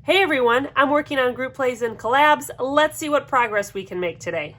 Hey everyone, I'm working on group plays and collabs. Let's see what progress we can make today.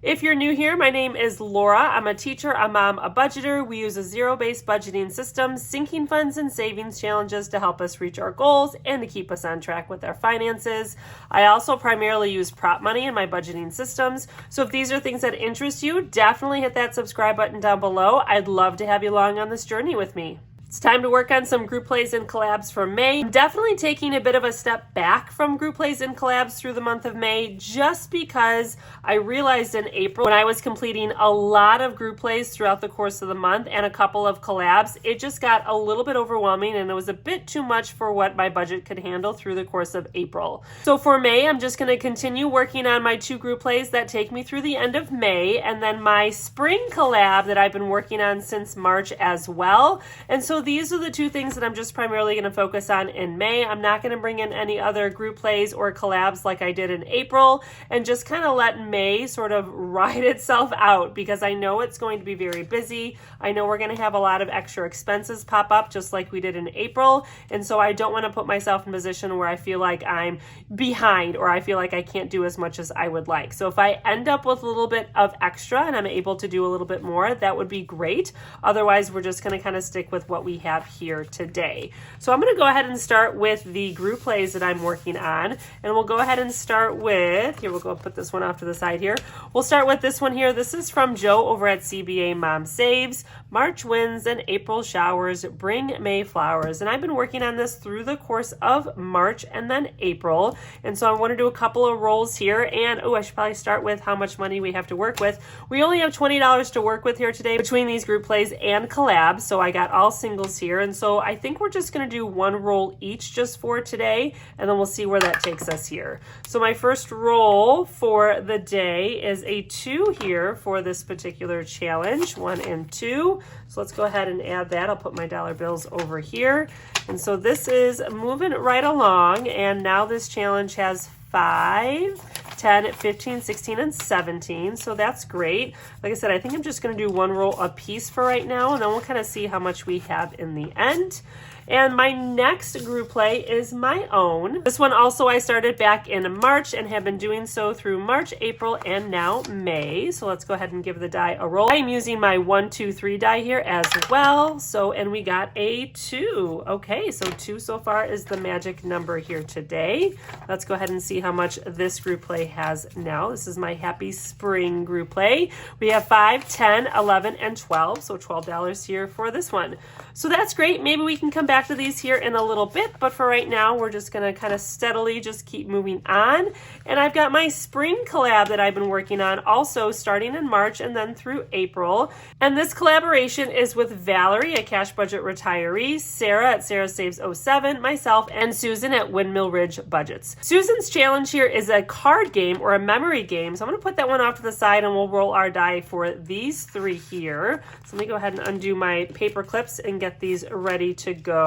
If you're new here, my name is Laura. I'm a teacher, a mom, a budgeter. We use a zero-based budgeting system, syncing funds and savings challenges to help us reach our goals and to keep us on track with our finances. I also primarily use prop money in my budgeting systems. So if these are things that interest you, definitely hit that subscribe button down below. I'd love to have you along on this journey with me. It's time to work on some group plays and collabs for May. I'm definitely taking a bit of a step back from group plays and collabs through the month of May just because I realized in April when I was completing a lot of group plays throughout the course of the month and a couple of collabs, it just got a little bit overwhelming and it was a bit too much for what my budget could handle through the course of April. So for May, I'm just going to continue working on my 2 group plays that take me through the end of May and then my spring collab that I've been working on since March as well. And so these are the 2 things that I'm just primarily going to focus on in May. I'm not going to bring in any other group plays or collabs like I did in April and just kind of let May sort of ride itself out because I know it's going to be very busy. I know we're going to have a lot of extra expenses pop up just like we did in April. And so I don't want to put myself in a position where I feel like I'm behind or I feel like I can't do as much as I would like. So if I end up with a little bit of extra and I'm able to do a little bit more, that would be great. Otherwise, we're just going to kind of stick with what we have here today. So I'm going to go ahead and start with the group plays that I'm working on. And we'll go ahead and start with, here we'll go put this one off to the side here. We'll start with this one here. This is from Joe over at CBA Mom Saves. March winds and April showers bring May flowers. And I've been working on this through the course of March and then April. And so I want to do a couple of rolls here. And I should probably start with how much money we have to work with. We only have $20 to work with here today between these group plays and collabs. So I got all singles here. And so I think we're just going to do 1 roll each just for today. And then we'll see where that takes us here. So my first roll for the day is a 2 here for this particular challenge, 1 and 2. So let's go ahead and add that. I'll put my dollar bills over here. And so this is moving right along. And now this challenge has 5, 10, 15, 16, and 17. So that's great. Like I said, I think I'm just going to do 1 roll a piece for right now. And then we'll kind of see how much we have in the end. And my next group play is my own. This one also I started back in March and have been doing so through March, April, and now May. So let's go ahead and give the die a roll. I'm using my 1, 2, 3 die here as well. So, and we got a 2. Okay, so 2 so far is the magic number here today. Let's go ahead and see how much this group play has now. This is my Happy Spring group play. We have 5, 10, 11, and 12. So $12 here for this one. So that's great. Maybe we can come back to these here in a little bit, but for right now we're just going to kind of steadily just keep moving on. And I've got my spring collab that I've been working on also starting in March and then through April. And this collaboration is with Valerie, a cash budget retiree, Sarah at Sarah Saves 07, myself, and Susan at Windmill Ridge Budgets. Susan's challenge here is a card game or a memory game. So I'm going to put that one off to the side and we'll roll our die for these 3 here. So let me go ahead and undo my paper clips and get these ready to go.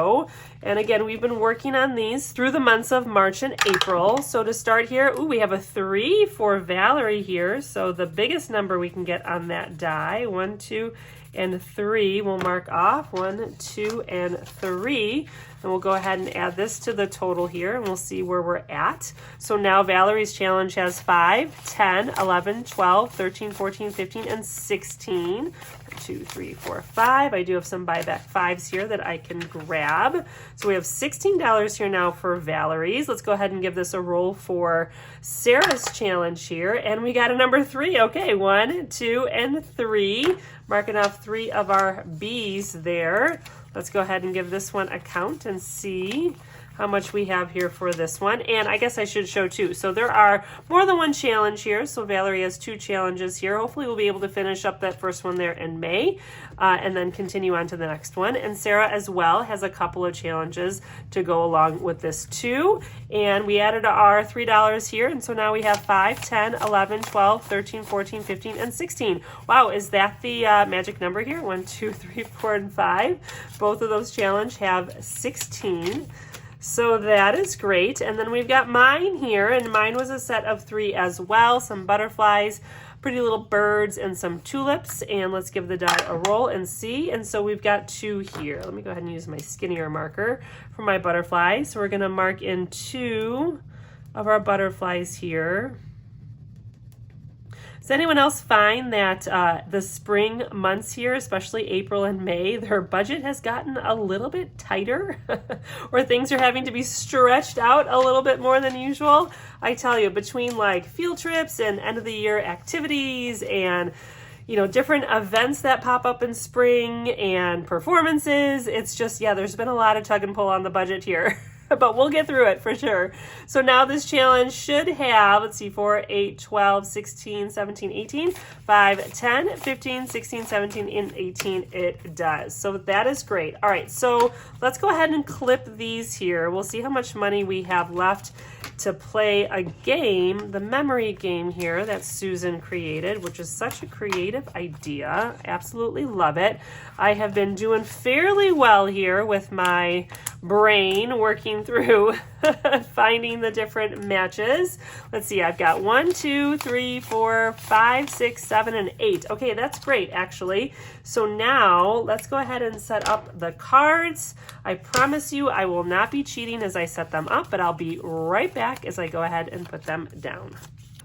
And again, we've been working on these through the months of March and April. So to start here, we have a 3 for Valerie here. So the biggest number we can get on that die, 1, 2, and 3, we'll mark off 1, 2, and 3. And we'll go ahead and add this to the total here and we'll see where we're at. So now Valerie's challenge has 5, 10, 11, 12, 13, 14, 15, and 16. 2, 3, 4, 5. I do have some buyback 5s here that I can grab. So we have $16 here now for Valerie's. Let's go ahead and give this a roll for Sarah's challenge here. And we got a number 3. Okay, 1, 2, and 3. Marking off 3 of our B's there. Let's go ahead and give this one a count and see how much we have here for this one. And I guess I should show 2. So there are more than 1 challenge here. So Valerie has 2 challenges here. Hopefully we'll be able to finish up that first one there in May and then continue on to the next one. And Sarah as well has a couple of challenges to go along with this too. And we added our $3 here. And so now we have 5, 10, 11, 12, 13, 14, 15, and 16. Wow, is that the magic number here? 1, 2, 3, 4, and 5. Both of those challenge have 16. So that is great. And then we've got mine here, and mine was a set of 3 as well, some butterflies. pretty little birds and some tulips. And let's give the die a roll and see. And so we've got 2 here. Let me go ahead and use my skinnier marker for my butterfly. So we're going to mark in 2 of our butterflies here. Does anyone else find that the spring months here, especially April and May, their budget has gotten a little bit tighter or things are having to be stretched out a little bit more than usual? I tell you, between like field trips and end of the year activities and different events that pop up in spring and performances, it's just, yeah, there's been a lot of tug and pull on the budget here. But we'll get through it for sure. So now this challenge should have, let's see, 4, 8, 12, 16, 17, 18, 5, 10, 15, 16, 17, and 18 it does. So that is great. All right, so let's go ahead and clip these here. We'll see how much money we have left to play a game, the memory game here that Susan created, which is such a creative idea. Absolutely love it. I have been doing fairly well here with my brain working through finding the different matches. Let's see, I've got 1, 2, 3, 4, 5, 6, 7, and 8. Okay, that's great actually. So now let's go ahead and set up the cards. I promise you I will not be cheating as I set them up, but I'll be right back as I go ahead and put them down.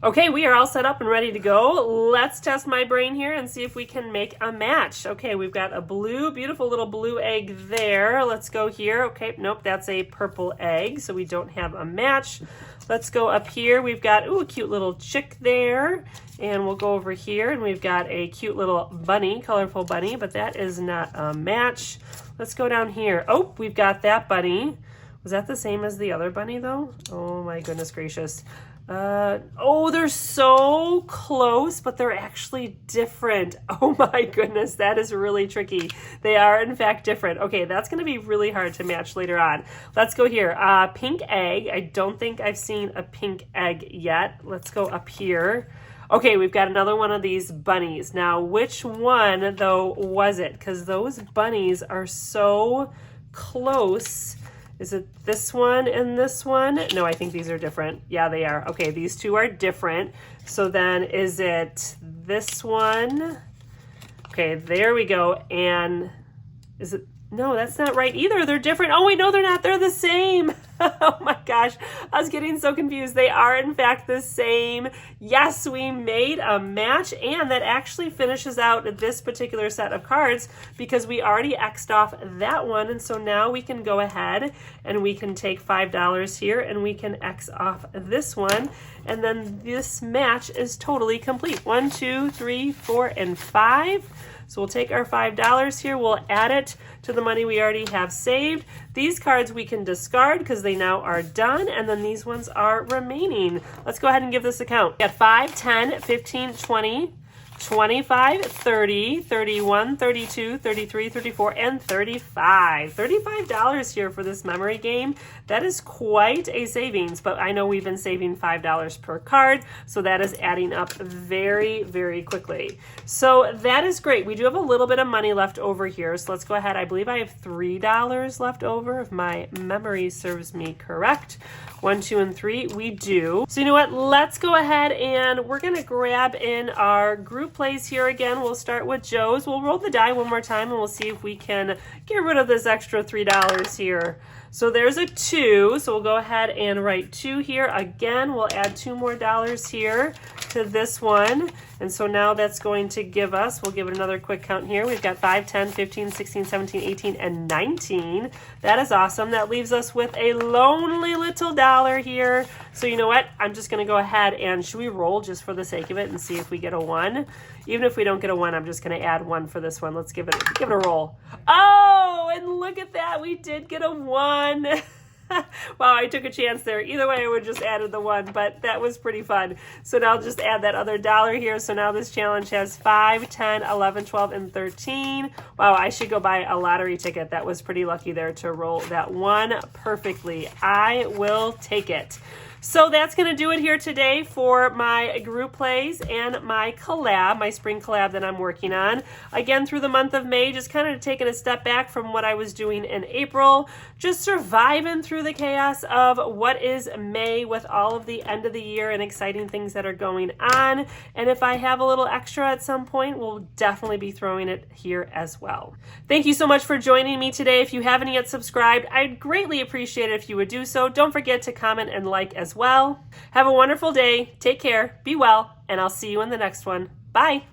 Okay, we are all set up and ready to go. Let's test my brain here and see if we can make a match. Okay, we've got a blue, beautiful little blue egg there. Let's go here. Okay, nope, that's a purple egg, so we don't have a match. Let's go up here. We've got, ooh, a cute little chick there. And we'll go over here and we've got a cute little bunny, colorful bunny, but that is not a match. Let's go down here. Oh, we've got that bunny. Was that the same as the other bunny though? Oh my goodness gracious. Oh, they're so close, but they're actually different. Oh my goodness, that is really tricky. They are in fact different. Okay, that's going to be really hard to match later on. Let's go here. Pink egg. I don't think I've seen a pink egg yet. Let's go up here. Okay, we've got another one of these bunnies. Now, which one though was it? Because those bunnies are so close. Is it this one and this one? No, I think these are different. Yeah, they are. Okay, these two are different. So then is it this one? Okay, there we go. And is it, no, that's not right either. They're different. Oh wait, no, they're not. They're the same. Oh my gosh, I was getting so confused. They are in fact the same. Yes, we made a match, and that actually finishes out this particular set of cards because we already X'd off that one. And so now we can go ahead and we can take $5 here and we can X off this one. And then this match is totally complete. 1, 2, 3, 4, and 5. So we'll take our $5 here, we'll add it to the money we already have saved. These cards we can discard because they now are done, and then these ones are remaining. Let's go ahead and give this a count. We got 5, 10, 15, 20, 25, 30, 31, 32, 33, 34, and 35. $35 here for this memory game. That is quite a savings, but I know we've been saving $5 per card, so that is adding up very, very quickly. So that is great. We do have a little bit of money left over here, so let's go ahead. I believe I have $3 left over, if my memory serves me correct. 1, 2, and 3, we do. So you know what? Let's go ahead and we're gonna grab in our group plays here again. We'll start with Joe's. We'll roll the die one more time and we'll see if we can get rid of this extra $3 here. So there's a 2, so we'll go ahead and write 2 here. Again, we'll add $2 more here to this one. And so now that's going to give us, we'll give it another quick count here. We've got 5, 10, 15, 16, 17, 18, and 19. That is awesome. That leaves us with a lonely little $1 here. So you know what? I'm just going to go ahead and, should we roll just for the sake of it and see if we get a 1? Even if we don't get a 1, I'm just going to add 1 for this one. Let's give it a roll. Oh, and look at that. We did get a 1. Wow, I took a chance there. Either way, I would just added the 1, but that was pretty fun. So now I'll just add that other $1 here. So now this challenge has 5, 10, 11, 12, and 13. Wow, I should go buy a lottery ticket. That was pretty lucky there to roll that 1 perfectly. I will take it. So that's going to do it here today for my group plays and my collab, my spring collab that I'm working on. Again, through the month of May, just kind of taking a step back from what I was doing in April, just surviving through the chaos of what is May with all of the end of the year and exciting things that are going on. And if I have a little extra at some point, we'll definitely be throwing it here as well. Thank you so much for joining me today. If you haven't yet subscribed, I'd greatly appreciate it if you would do so. Don't forget to comment and like as well. Have a wonderful day. Take care. Be well. And I'll see you in the next one. Bye.